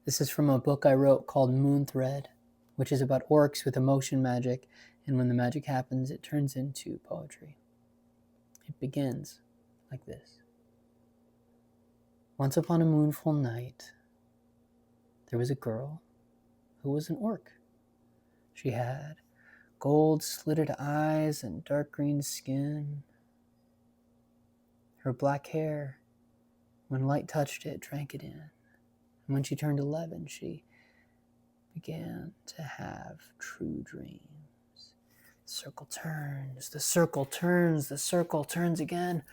This is from a book I wrote called Moonthread, which is about orcs with emotion magic, and when the magic happens, it turns into poetry. It begins like this. Once upon a moonful night, there was a girl who was an orc. She had gold slitted eyes and dark green skin. Her black hair, when light touched it, drank it in. And when she turned 11, she began to have true dreams. The circle turns, the circle turns, the circle turns again.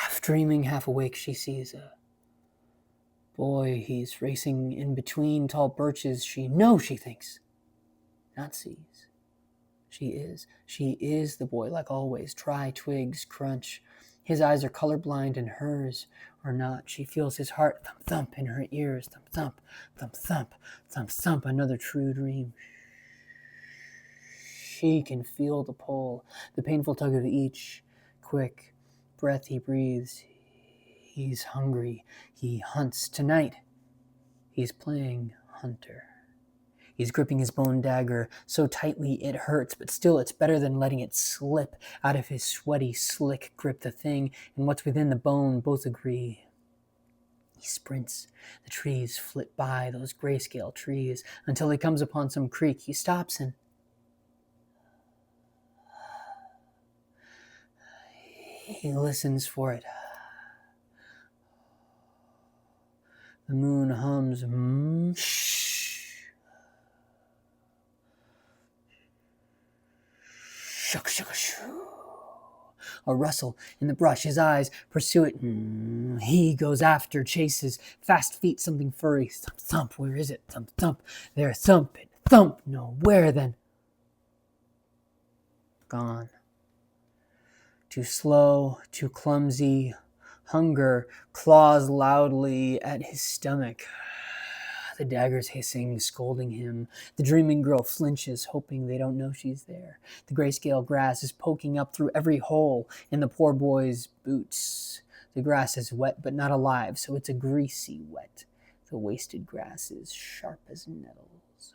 Half dreaming, half awake, she sees a boy. He's racing in between tall birches. She thinks, not sees. She is the boy, like always. Dry twigs crunch. His eyes are colorblind and hers are not. She feels his heart thump thump in her ears. Thump thump, thump thump, thump thump. Another true dream. She can feel the pull, the painful tug of each quick breath he breathes. He's hungry. He hunts. Tonight, he's playing hunter. He's gripping his bone dagger so tightly it hurts, but still it's better than letting it slip out of his sweaty, slick grip. The thing and what's within the bone both agree. He sprints. The trees flit by, those grayscale trees, until he comes upon some creek. He stops and he listens for it. The moon hums. Shuk, shuk, shoo. A rustle in the brush. His eyes pursue it. He goes after, chases. Fast feet, something furry. Thump, thump. Where is it? Thump, thump. There, thump it. Thump. No, where then? Gone. Too slow, too clumsy. Hunger claws loudly at his stomach. The dagger's hissing, scolding him. The dreaming girl flinches, hoping they don't know she's there. The grayscale grass is poking up through every hole in the poor boy's boots. The grass is wet, but not alive, so it's a greasy wet. The wasted grass is sharp as nettles.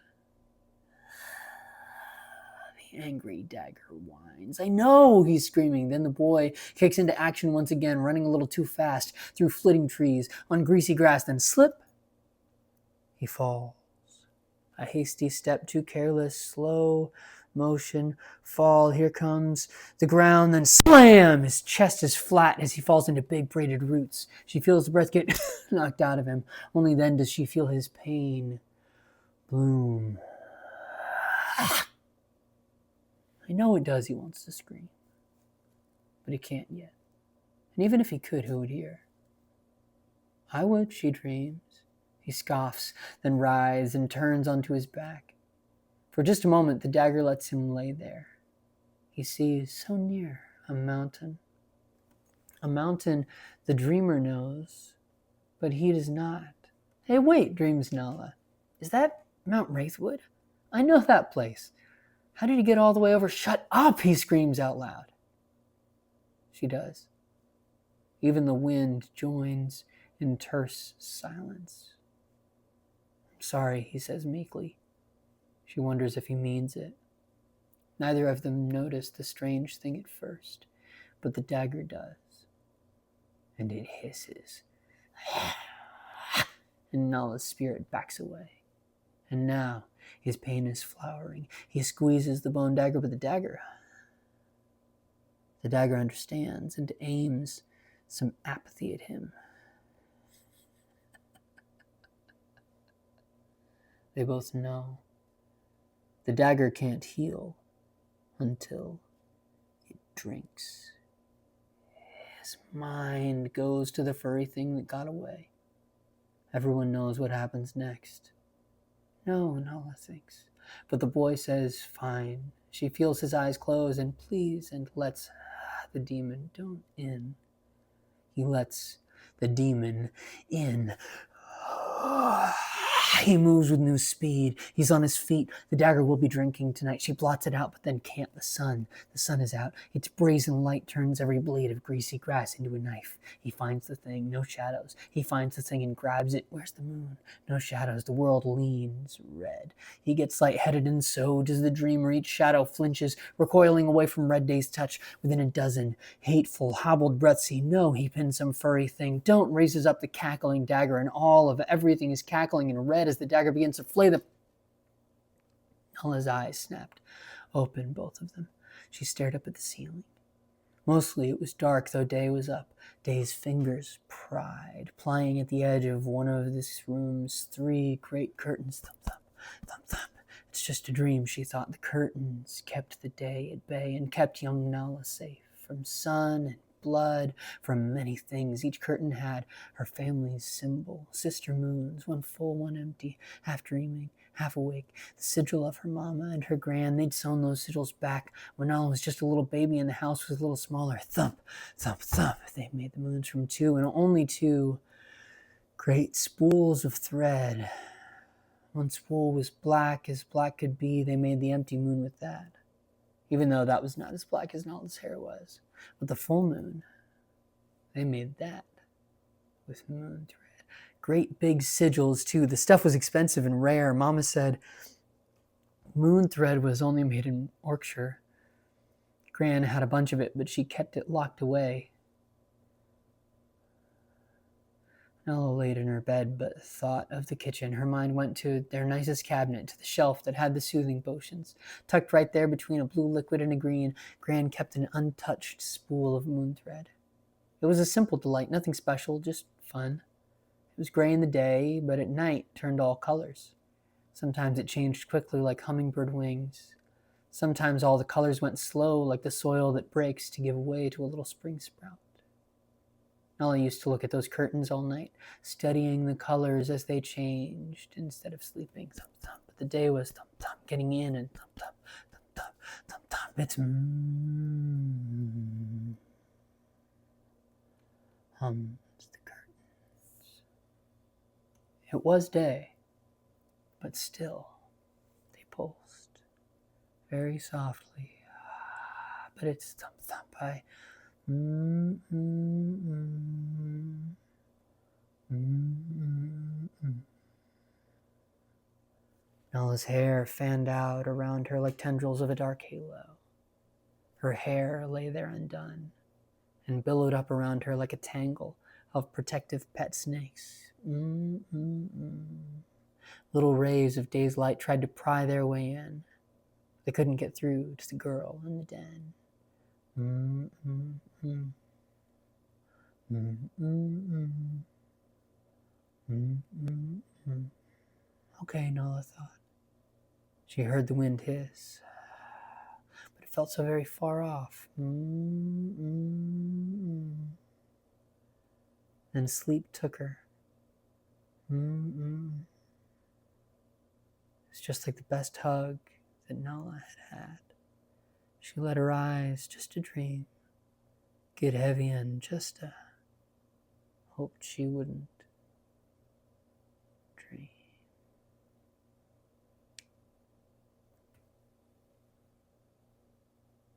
The angry dagger whines. I know, he's screaming. Then the boy kicks into action once again, running a little too fast through flitting trees, on greasy grass, then slip. He falls. A hasty step, too careless, slow motion, fall. Here comes the ground, then slam! His chest is flat as he falls into big braided roots. She feels the breath get knocked out of him. Only then does she feel his pain bloom. I know it does, he wants to scream. But he can't yet. And even if he could, who would hear? I would, she dreams. He scoffs, then writhes and turns onto his back. For just a moment, the dagger lets him lay there. He sees so near a mountain. A mountain the dreamer knows, but he does not. Hey, wait, dreams Nala. Is that Mount Wraithwood? I know that place. How did he get all the way over? Shut up, he screams out loud. She does. Even the wind joins in terse silence. Sorry, he says meekly. She wonders if he means it. Neither of them notice the strange thing at first, but the dagger does. And it hisses. And Nala's spirit backs away. And now his pain is flowering. He squeezes the bone dagger, but the dagger understands and aims some apathy at him. They both know the dagger can't heal until it drinks. His mind goes to the furry thing that got away. Everyone knows what happens next. No, Nala thinks. But the boy says, fine. She feels his eyes close and please and lets the demon in. He lets the demon in. He moves with new speed. He's on his feet. The dagger will be drinking tonight. She blots it out, but then can't. The sun is out. Its brazen light turns every blade of greasy grass into a knife. He finds the thing, no shadows. He finds the thing and grabs it. Where's the moon? No shadows. The world leans red. He gets lightheaded, and so does the dreamer. Each shadow flinches, recoiling away from Red Day's touch. Within a dozen hateful, hobbled breaths, he pins some furry thing. Don't raises up the cackling dagger, and all of everything is cackling in red as the dagger begins to flay them. Nala's eyes snapped open, both of them. She stared up at the ceiling. Mostly it was dark, though day was up. Day's fingers pried, plying at the edge of one of this room's 3 great curtains. Thump, thump, thump, thump. It's just a dream, she thought. The curtains kept the day at bay and kept young Nala safe from sun and blood, from many things. Each curtain had her family's symbol, sister moons, one full, one empty, half dreaming, half awake, the sigil of her mama and her gran. They'd sewn those sigils back when Nala was just a little baby and the house was a little smaller. Thump, thump, thump. They made the moons from 2, and only 2 great spools of thread. One spool was black as black could be. They made the empty moon with that, even though that was not as black as Nala's hair was. But the full moon, they made that with moon thread. Great big sigils, too. The stuff was expensive and rare. Mama said moon thread was only made in Yorkshire. Gran had a bunch of it, but she kept it locked away. Nala laid in her bed, but thought of the kitchen. Her mind went to their nicest cabinet, to the shelf that had the soothing potions. Tucked right there between a blue liquid and a green, Gran kept an untouched spool of moon thread. It was a simple delight, nothing special, just fun. It was gray in the day, but at night turned all colors. Sometimes it changed quickly like hummingbird wings. Sometimes all the colors went slow like the soil that breaks to give way to a little spring sprout. Nala used to look at those curtains all night, studying the colors as they changed instead of sleeping. Thump, thump. But the day was thump, thump, getting in, and thump, thump, thump, thump, thump, thump. It's hums the curtains. It was day, but still they pulsed very softly. But it's thump, thump. Nala's hair fanned out around her like tendrils of a dark halo. Her hair lay there undone and billowed up around her like a tangle of protective pet snakes. Little rays of day's light tried to pry their way in. They couldn't get through to the girl in the den. Okay, Nala thought. She heard the wind hiss, but it felt so very far off. Then sleep took her. It's just like the best hug that Nala had had. She let her eyes, just to dream, get heavy and just hoped she wouldn't